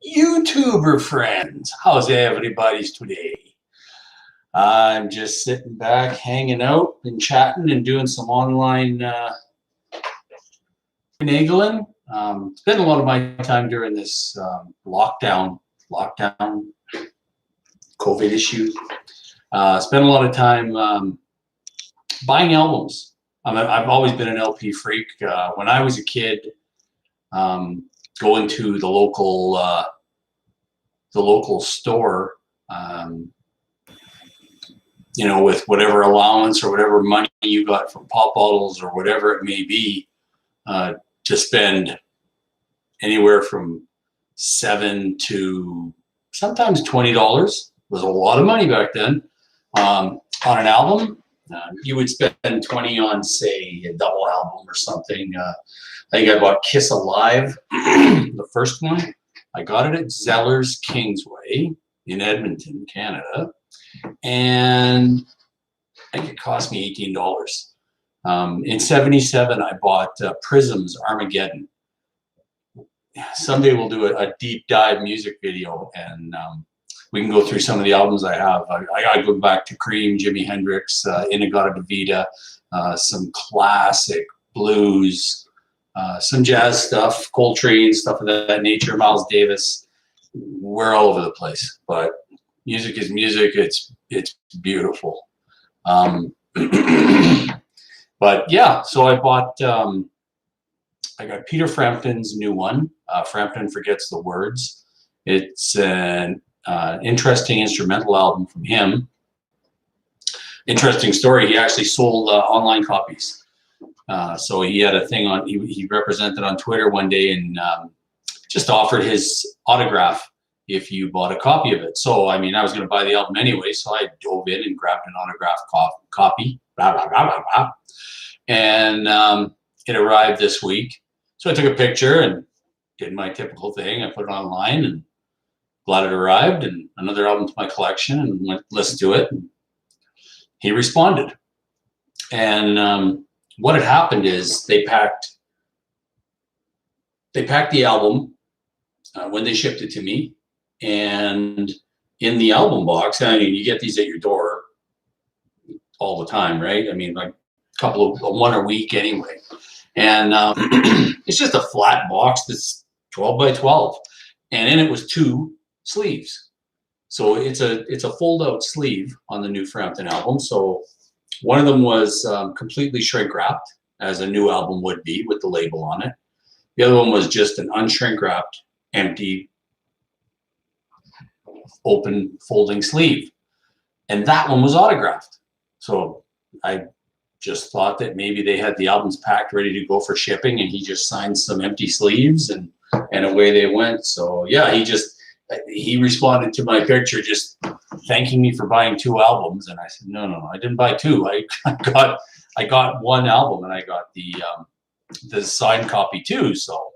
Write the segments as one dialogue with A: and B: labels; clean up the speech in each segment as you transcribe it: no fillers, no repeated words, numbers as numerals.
A: YouTuber friends. How's everybody's today? I'm just sitting back, hanging out and chatting and doing some online finagling. Spent a lot of my time during this lockdown COVID issue. Spent a lot of time buying albums. I've always been an LP freak. When I was a kid, going to the local store, with whatever allowance or whatever money you got from pop bottles or whatever it may be, to spend anywhere from $7 to sometimes $20 was a lot of money back then on an album. You would spend $20 on, say, a double album or something. I think I bought Kiss Alive, the first one. I got it at Zeller's Kingsway in Edmonton, Canada. And I think it cost me $18. In '77, I bought Prism's Armageddon. Someday we'll do a deep dive music video, and we can go through some of the albums I have. I go back to Cream, Jimi Hendrix, In-A-Gadda-Da-Vida, some classic blues, some jazz stuff, Coltrane, stuff of that nature, Miles Davis. We're all over the place, but music is music. It's beautiful. But yeah, so I got Peter Frampton's new one, Frampton Forgets the Words. It's an interesting instrumental album from him. Interesting story. He actually sold online copies. So he had a thing on, he represented on Twitter one day and just offered his autograph if you bought a copy of it. So, I mean, I was going to buy the album anyway, so I dove in and grabbed an autographed copy. Blah, blah, blah, blah, blah. And it arrived this week. So I took a picture and did my typical thing. I put it online and glad it arrived, and another album to my collection, and went listen to it. And he responded. And what had happened is they packed the album when they shipped it to me. And in the album box, I mean, you get these at your door all the time, right? I mean, like a couple of one a week anyway. And it's just a flat box that's 12 by 12. And in it was 2 sleeves. So it's a fold-out sleeve on the new Frampton album. So one of them was completely shrink-wrapped, as a new album would be, with the label on it. The other one was just an unshrink-wrapped, empty, open folding sleeve. And that one was autographed. So I just thought that maybe they had the albums packed ready to go for shipping, and he just signed some empty sleeves, and away they went. So yeah, he responded to my picture just thanking me for buying 2 albums. And I said, no, I didn't buy 2. I got 1 album, and I got the signed copy too. So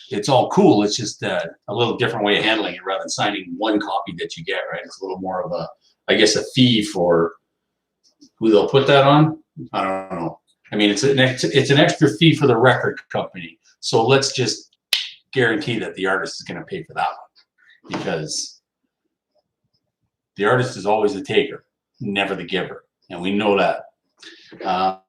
A: it's all cool. It's just a little different way of handling it rather than signing 1 copy that you get, right? It's a little more of a, I guess, a fee for who they'll put that on. I don't know. I mean, it's an extra fee for the record company. So let's just guarantee that the artist is going to pay for that one, because the artist is always the taker, never the giver. And we know that. I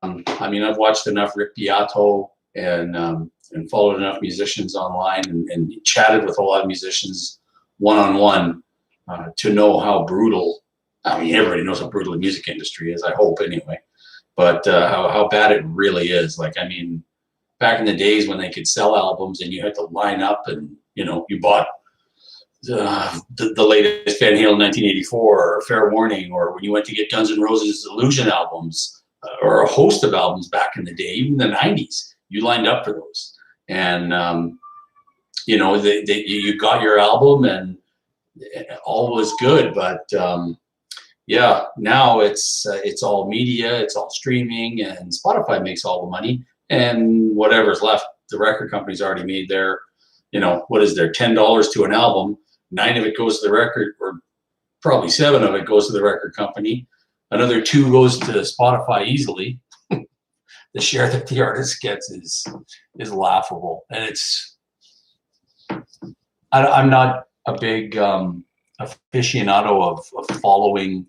A: mean, I've watched enough Rick Beato and followed enough musicians online and chatted with a lot of musicians one-on-one to know how brutal, I mean, everybody knows how brutal the music industry is, I hope anyway, but how bad it really is. Like, I mean, back in the days when they could sell albums and you had to line up and, you bought the latest Van Halen 1984 or Fair Warning, or when you went to get Guns N' Roses' Illusion albums, or a host of albums back in the day, even the 90s, you lined up for those. And, you got your album and all was good. But yeah, now it's all media, it's all streaming, and Spotify makes all the money. And whatever's left, the record company's already made their, what is there, $10 to an album. 9 of it goes to the record, or probably 7 of it goes to the record company. Another 2 goes to Spotify easily. The share that the artist gets is laughable. And I'm not big aficionado of following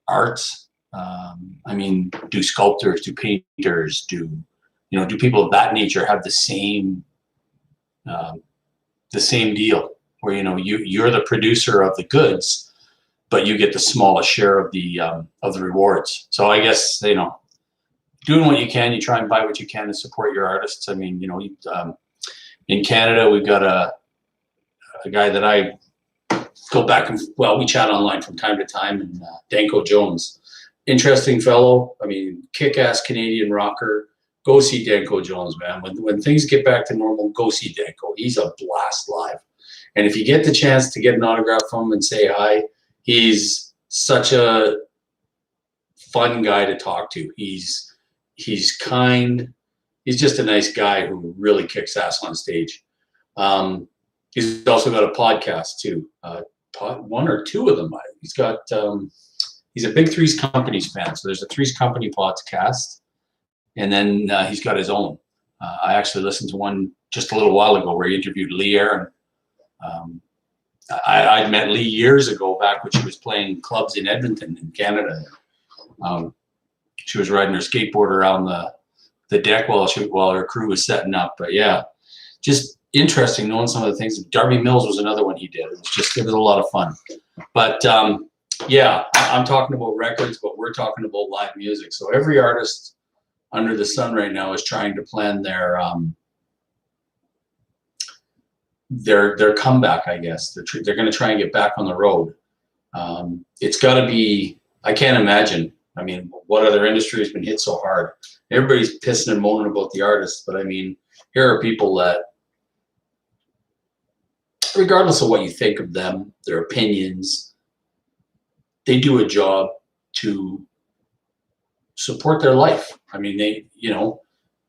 A: arts. I mean, do sculptors, do painters, do people of that nature have the same deal where you're the producer of the goods, but you get the smallest share of the rewards. So I guess doing what you can, you try and buy what you can to support your artists. I mean, in Canada we've got a guy that I go back and we chat online from time to time, and Danko Jones, interesting fellow. I mean, kick-ass Canadian rocker. Go see Danko Jones, man. When things get back to normal, go see Danko. He's a blast live. And if you get the chance to get an autograph from him and say hi, he's such a fun guy to talk to. He's kind. He's just a nice guy who really kicks ass on stage. He's also got a podcast too. One or two of them. He's got. He's a big Three's Company's fan. So there's a Three's Company podcast. And then he's got his own. I actually listened to one just a little while ago where he interviewed Lee Aaron. I'd met Lee years ago, back when she was playing clubs in Edmonton in Canada. She was riding her skateboard around the deck while her crew was setting up. But yeah, just interesting knowing some of the things. Darby Mills was another one he did. It was a lot of fun. But yeah, I'm talking about records, but we're talking about live music. So every artist under the sun right now is trying to plan their comeback, I guess. They're going to try and get back on the road. It's got to be, I can't imagine. I mean, what other industry has been hit so hard? Everybody's pissing and moaning about the artists, but I mean, here are people that, regardless of what you think of them, their opinions, they do a job to support their life. I mean,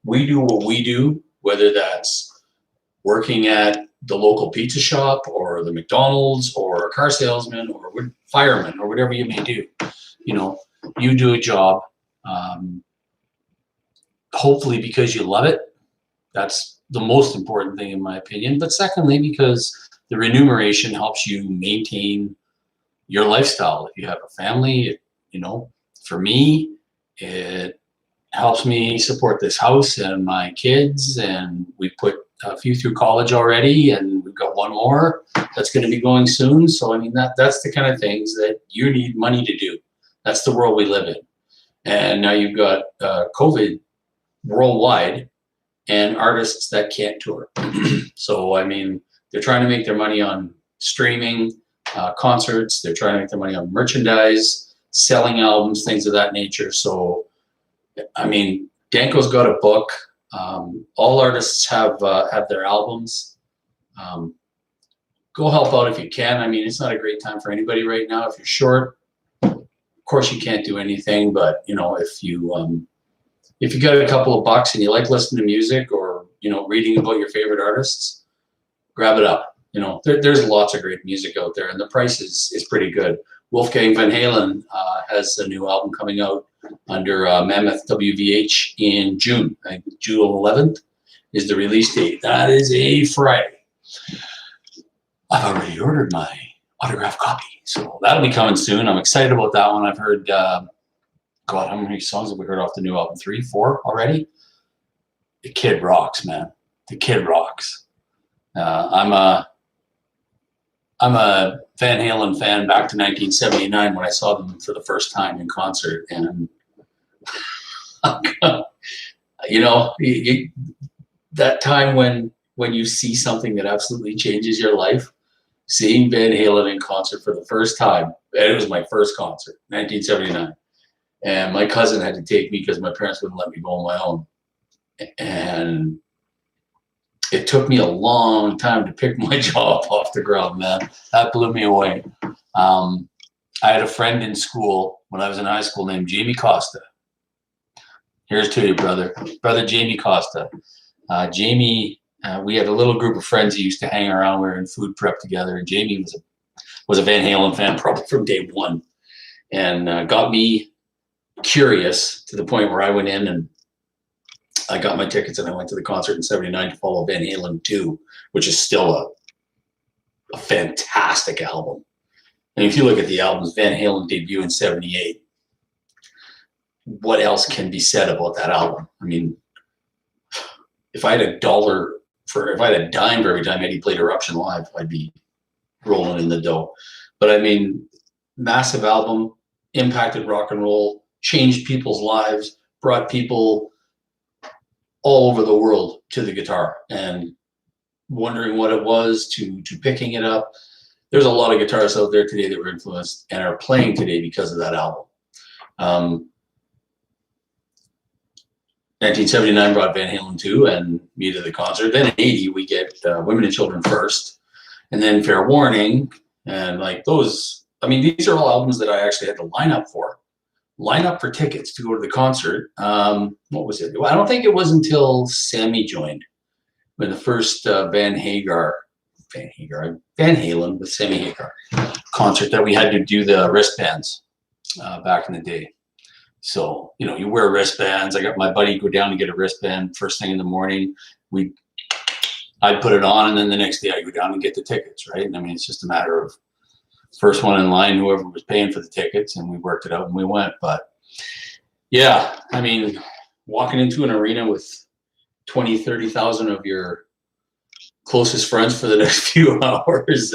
A: we do what we do, whether that's working at the local pizza shop or the McDonald's or a car salesman or fireman or whatever you may do. You do a job, hopefully because you love it. That's the most important thing in my opinion. But secondly, because the remuneration helps you maintain your lifestyle. If you have a family, for me, it helps me support this house and my kids, and we put a few through college already, and we've got one more that's going to be going soon. So I mean, that's the kind of things that you need money to do. That's the world we live in. And now you've got COVID worldwide and artists that can't tour. So I mean, they're trying to make their money on streaming, concerts. They're trying to make their money on merchandise, selling albums, things of that nature. So, I mean, Danko's got a book. All artists have their albums. Go help out if you can. I mean, it's not a great time for anybody right now. If you're short, of course you can't do anything. But if you got a couple of bucks and you like listening to music or reading about your favorite artists, grab it up. There's lots of great music out there, and the price is pretty good. Wolfgang Van Halen has a new album coming out under Mammoth WVH in June. I think June 11th is the release date. That is a Friday. I've already ordered my autographed copy, so that'll be coming soon. I'm excited about that one. I've heard, God, how many songs have we heard off the new album? 3, 4 already? The kid rocks, man. The kid rocks. I'm a Van Halen fan back to 1979 when I saw them for the first time in concert, and that time when you see something that absolutely changes your life. Seeing Van Halen in concert for the first time, and it was my first concert, 1979, and my cousin had to take me because my parents wouldn't let me go on my own, and it took me a long time to pick my jaw up off the ground, man. That blew me away. I had a friend in school when I was in high school named Jamie Costa. Here's to you, brother Jamie Costa. Jamie, we had a little group of friends who used to hang around. We were in food prep together, and Jamie was a Van Halen fan probably from day one, and got me curious to the point where I went in and I got my tickets and I went to the concert in '79 to follow Van Halen II, which is still a fantastic album. And if you look at the albums, Van Halen debut in '78, what else can be said about that album? I mean, if I had a dime for every time Eddie played Eruption live, I'd be rolling in the dough. But I mean, massive album, impacted rock and roll, changed people's lives, brought people all over the world to the guitar, and wondering what it was to picking it up. There's a lot of guitarists out there today that were influenced and are playing today because of that album. 1979 brought Van Halen II and me to the concert. Then in '80 we get Women and Children First, and then Fair Warning, and like those. I mean, these are all albums that I actually had to line up for tickets to go to the concert. What was it? Well, I don't think it was until Sammy joined when the first Van Halen with Sammy Hagar concert that we had to do the wristbands back in the day. So, you know, you wear wristbands. I got my buddy go down and get a wristband first thing in the morning. I'd put it on, and then the next day I go down and get the tickets, right? And I mean, it's just a matter of first one in line, whoever was paying for the tickets, and we worked it out and we went. But yeah, I mean, walking into an arena with 20, 30,000 of your closest friends for the next few hours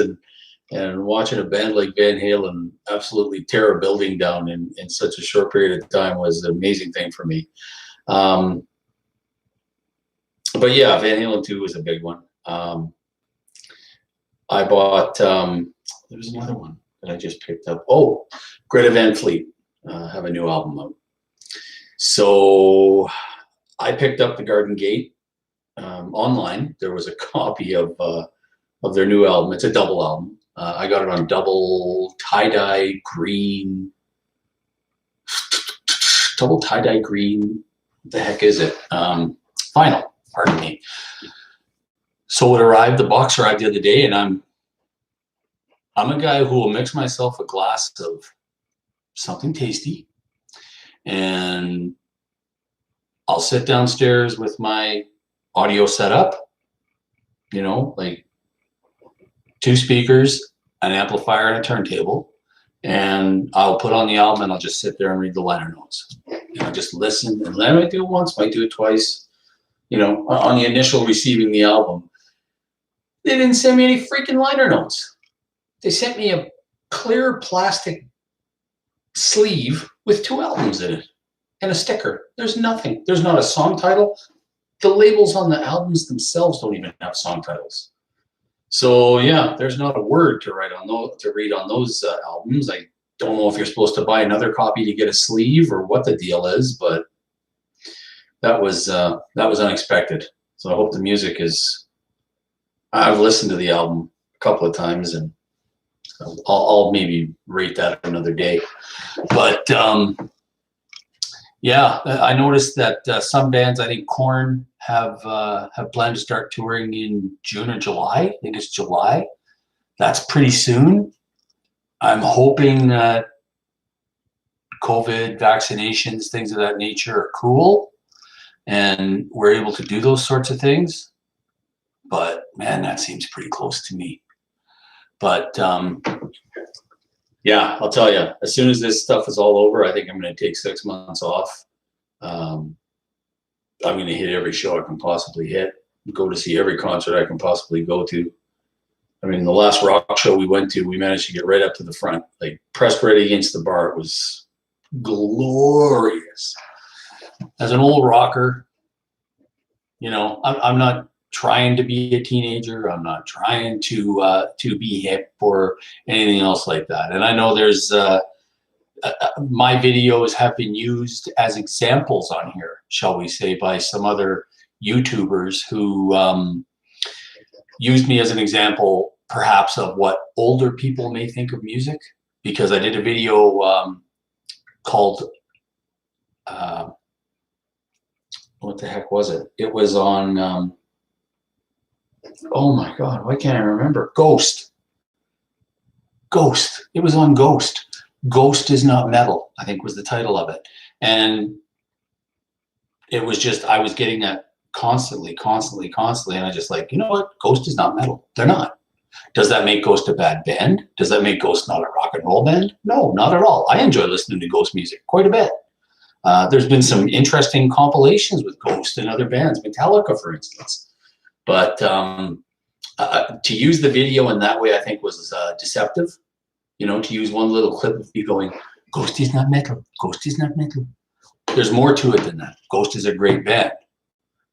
A: and watching a band like Van Halen absolutely tear a building down in such a short period of time was an amazing thing for me. But yeah, Van Halen 2 was a big one. I bought, there was another one that I just picked up. Oh, Greta Van Fleet have a new album out. So I picked up The Garden Gate online. There was a copy of their new album. It's a double album. I got it on double tie-dye green. What the heck is it? Vinyl, pardon me. So it arrived, the box arrived the other day, and I'm a guy who will mix myself a glass of something tasty, and I'll sit downstairs with my audio setup, you know, like 2 speakers, an amplifier, and a turntable, and I'll put on the album and I'll just sit there and read the liner notes. And I'll just listen, and I might do it once, might do it twice, you know, on the initial receiving the album. They didn't send me any freaking liner notes. They sent me a clear plastic sleeve with 2 albums in it and a sticker. There's nothing. There's not a song title. The labels on the albums themselves don't even have song titles. So yeah, there's not a word to read on those albums. I don't know if you're supposed to buy another copy to get a sleeve or what the deal is, but that was unexpected. So I hope the music is. I've listened to the album a couple of times, and I'll maybe rate that another day. But yeah, I noticed that some bands, I think Korn, have planned to start touring in June or July. I think it's July. That's pretty soon. I'm hoping that COVID, vaccinations, things of that nature are cool, and we're able to do those sorts of things. But man, that seems pretty close to me. But yeah, I'll tell you, as soon as this stuff is all over, I think I'm going to take 6 months off. I'm going to hit every show I can possibly hit, go to see every concert I can possibly go to. I mean, the last rock show we went to, we managed to get right up to the front, like pressed right against the bar. It was glorious. As an old rocker, you know, I'm not trying to be a teenager. I'm not trying to be hip or anything else like that. And I know there's my videos have been used as examples on here, shall we say, by some other YouTubers who used me as an example, perhaps, of what older people may think of music. Because I did a video called what the heck was it? It was on oh my God, why can't I remember? Ghost. It was on Ghost. Ghost is not metal, I think was the title of it. And it was just, I was getting that constantly. And I just like, you know what? Ghost is not metal. They're not. Does that make Ghost a bad band? Does that make Ghost not a rock and roll band? No, not at all. I enjoy listening to Ghost music quite a bit. There's been some interesting compilations with Ghost and other bands, Metallica, for instance. But to use the video in that way, I think was deceptive. You know, to use one little clip of you going, Ghost is not metal. Ghost is not metal. There's more to it than that. Ghost is a great band.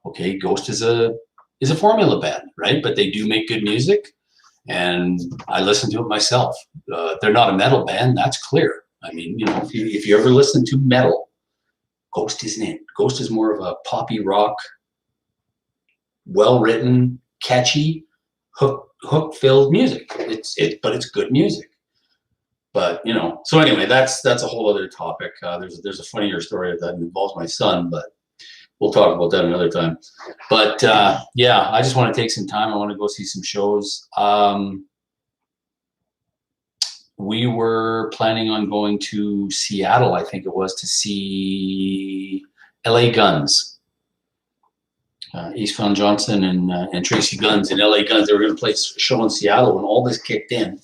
A: Okay, Ghost is a formula band, right? But they do make good music, and I listen to it myself. They're not a metal band, that's clear. I mean, you know, if you ever listen to metal, Ghost isn't it. Ghost is more of a poppy rock, well-written, catchy, hook-filled music. But it's good music. But you know, so anyway, that's a whole other topic. There's a funnier story that involves my son, but we'll talk about that another time. But yeah, I just want to take some time. I want to go see some shows. We were planning on going to Seattle, I think it was, to see LA Guns. Eastbound Johnson and Tracy Guns and LA Guns. They were going to play a show in Seattle when all this kicked in,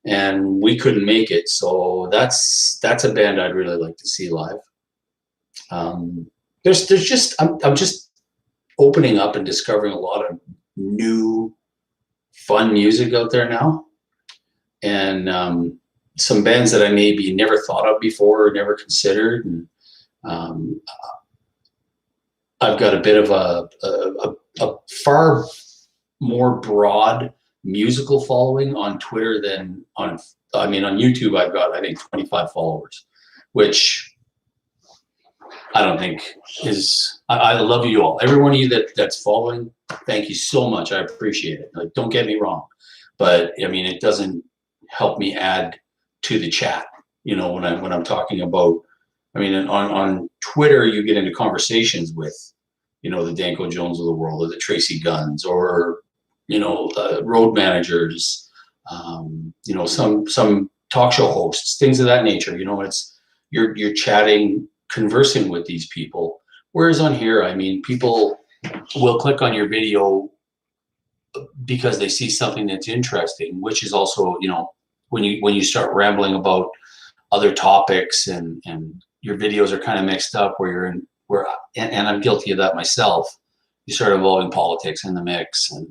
A: and we couldn't make it. So that's a band I'd really like to see live. There's just I'm just opening up and discovering a lot of new fun music out there now, and some bands that I maybe never thought of before or never considered. And I've got a bit of a far more broad musical following on Twitter than on YouTube. I've got, I think, 25 followers, which I don't think is, I love you all. Every one of you that's following, thank you so much. I appreciate it. Like, don't get me wrong, but I mean, it doesn't help me add to the chat, you know, when I'm talking about, I mean, on Twitter, you get into conversations with, you know, the Danko Jones of the world, or the Tracy Guns, or, you know, road managers, you know, some talk show hosts, things of that nature. You know, it's you're chatting, conversing with these people. Whereas on here, I mean, people will click on your video because they see something that's interesting, which is also, you know, when you start rambling about other topics and your videos are kind of mixed up, and I'm guilty of that myself. You start involving politics in the mix, and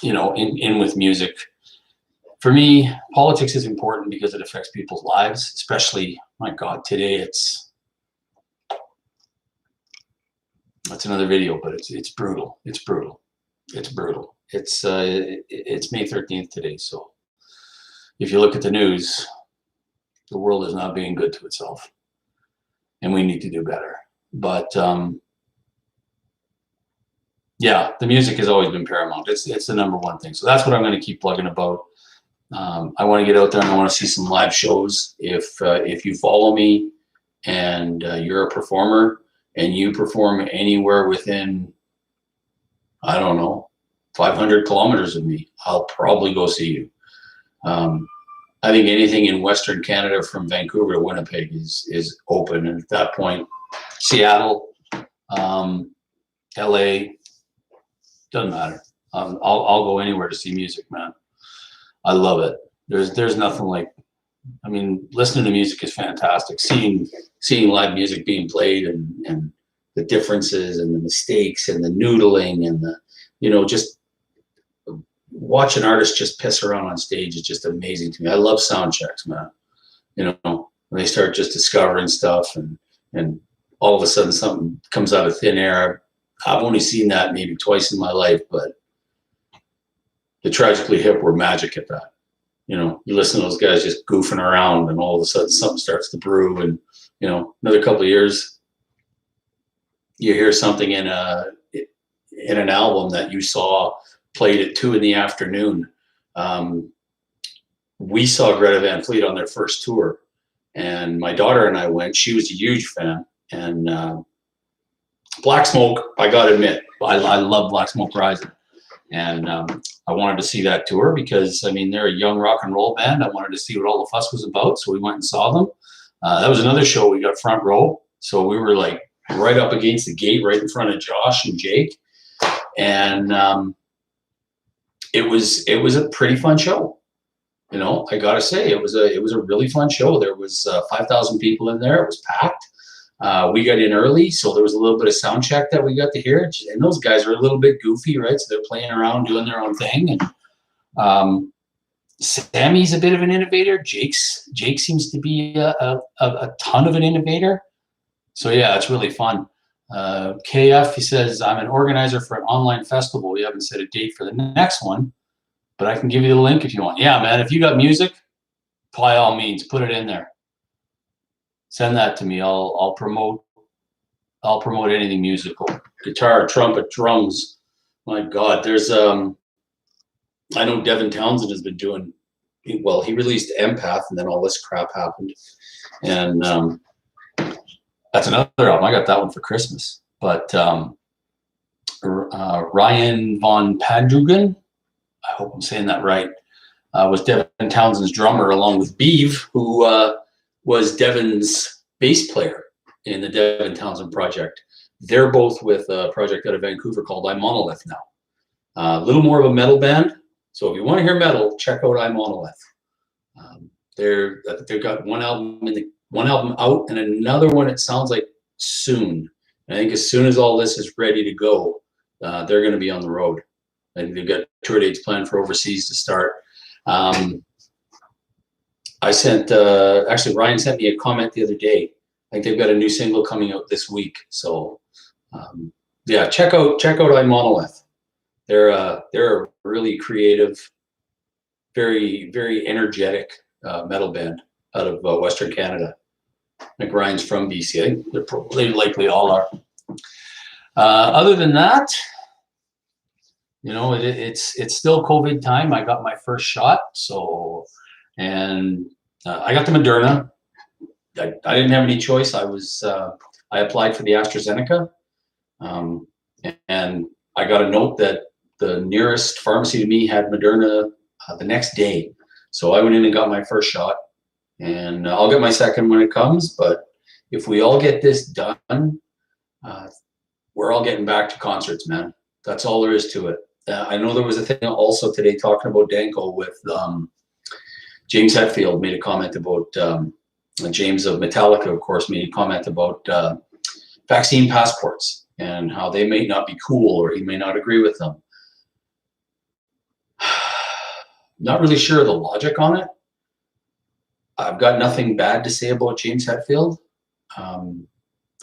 A: you know, in with music. For me, politics is important because it affects people's lives, especially, my God, today that's another video, but it's brutal. It's brutal. It's brutal. It's May 13th today, so if you look at the news, the world is not being good to itself, and we need to do better. But yeah, the music has always been paramount. It's the number one thing. So that's what I'm going to keep plugging about. I want to get out there and I want to see some live shows. If you follow me and you're a performer and you perform anywhere within, I don't know, 500 kilometers of me, I'll probably go see you. I think anything in Western Canada from Vancouver to Winnipeg is open. And at that point, Seattle, LA, doesn't matter. I'll go anywhere to see music, man. I love it. There's nothing like, I mean, listening to music is fantastic. Seeing live music being played and the differences and the mistakes and the noodling and the, you know, just watch an artist just piss around on stage is just amazing to me. I love sound checks, man. You know, when they start just discovering stuff and all of a sudden something comes out of thin air. I've only seen that maybe twice in my life, but the Tragically Hip were magic at that. You know, you listen to those guys just goofing around and all of a sudden something starts to brew, and, you know, another couple of years, you hear something in an album that you saw played at 2 p.m. We saw Greta Van Fleet on their first tour, and my daughter and I went. She was a huge fan, and Black Smoke, I gotta admit, I love Black Smoke Rising, and I wanted to see that tour because, I mean, they're a young rock and roll band. I wanted to see what all the fuss was about, so we went and saw them. That was another show. We got front row, so we were like right up against the gate, right in front of Josh and Jake, and it was a pretty fun show. You know, I gotta say, it was a really fun show. There was 5,000 people in there. It was packed. We got in early, so there was a little bit of sound check that we got to hear. And those guys are a little bit goofy, right? So they're playing around, doing their own thing. And Sammy's a bit of an innovator. Jake seems to be a ton of an innovator. So yeah, it's really fun. KF, he says, I'm an organizer for an online festival. We haven't set a date for the next one, but I can give you the link if you want. Yeah, man, if you got music, by all means, put it in there. Send that to me. I'll promote anything musical. Guitar, trumpet, drums. My God, there's I know Devin Townsend has been doing well. He released Empath, and then all this crap happened. And that's another album. I got that one for Christmas. But Ryan Von Padrugen, I hope I'm saying that right, was Devin Townsend's drummer, along with Beeve, who was Devin's bass player in the Devin Townsend project. They're both with a project out of Vancouver called Monolith now. A little more of a metal band. So if you want to hear metal, check out Monolith. They've got one album out and another one, it sounds like, soon. I think as soon as all this is ready to go, they're going to be on the road. And they've got tour dates planned for overseas to start. Actually, Ryan sent me a comment the other day. I think they've got a new single coming out this week. So yeah, check out Monolith. They're a really creative, very, very energetic metal band out of Western Canada. Like Ryan's from BC. I think they likely all are. Other than that, you know, it's still COVID time. I got my first shot, and I got the Moderna. I didn't have any choice. I applied for the AstraZeneca, and I got a note that the nearest pharmacy to me had Moderna the next day. So I went in and got my first shot, and I'll get my second when it comes. But if we all get this done, we're all getting back to concerts, man. That's all there is to it. I know there was a thing also today talking about Danko with James Hetfield made a comment about James of Metallica, of course, made a comment about vaccine passports and how they may not be cool or he may not agree with them. Not really sure of the logic on it. I've got nothing bad to say about James Hetfield. I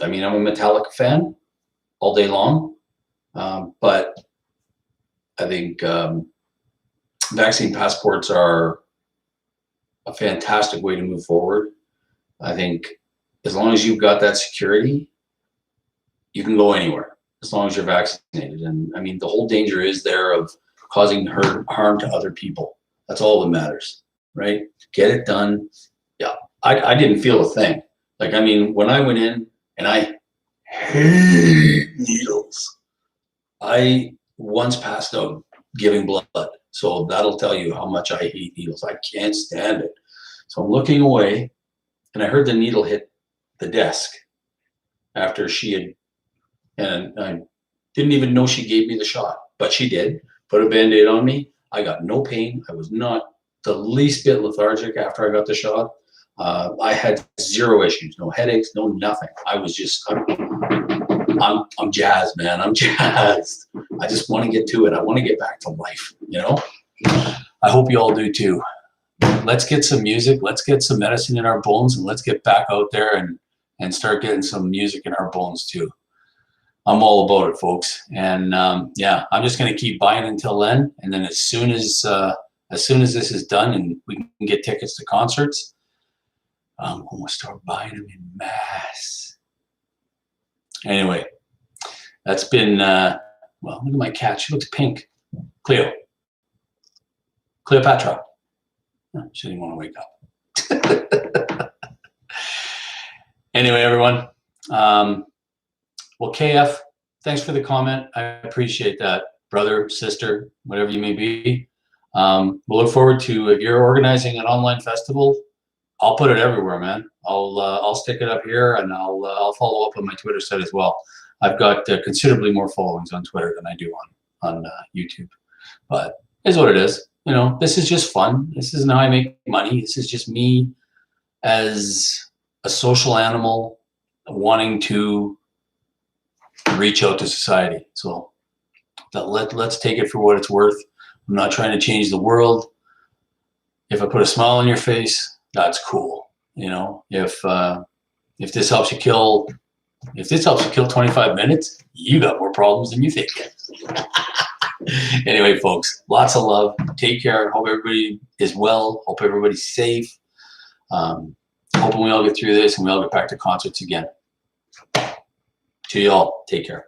A: mean, I'm a Metallica fan all day long, but I think vaccine passports are a fantastic way to move forward. I think as long as you've got that security, you can go anywhere as long as you're vaccinated. And I mean, the whole danger is there of causing harm to other people. That's all that matters, right? Get it done. Yeah, I didn't feel a thing. Like, I mean, when I went in, and I hate needles. I once passed out giving blood. So that'll tell you how much I hate needles. I can't stand it. So I'm looking away, and I heard the needle hit the desk after she had, and I didn't even know she gave me the shot, but she did. Put a Band-Aid on me. I got no pain. I was not the least bit lethargic after I got the shot. I had zero issues, no headaches, no nothing. I was just, I'm jazzed, man. I'm jazzed. I just want to get to it. I want to get back to life, you know? I hope you all do too. Let's get some music. Let's get some medicine in our bones, and let's get back out there and start getting some music in our bones too. I'm all about it, folks. And yeah, I'm just going to keep buying until then. And then as soon as this is done and we can get tickets to concerts, I'm going to start buying them in mass. Anyway, that's been, well, look at my cat. She looks pink. Cleopatra. Oh, she didn't want to wake up. Anyway, everyone. Well, KF, thanks for the comment. I appreciate that, brother, sister, whatever you may be. We'll look forward to, if you're organizing an online festival, I'll put it everywhere, man. I'll stick it up here, and I'll follow up on my Twitter site as well. I've got considerably more followings on Twitter than I do on YouTube. But is what it is. You know, this is just fun. This isn't how I make money. This is just me as a social animal wanting to reach out to society. So let's take it for what it's worth. I'm not trying to change the world. If I put a smile on your face, that's cool. You know, if this helps you kill 25 minutes, you got more problems than you think. Anyway, folks, lots of love. Take care. Hope everybody is well. Hope everybody's safe. Hoping we all get through this and we all get back to concerts again. To y'all, take care.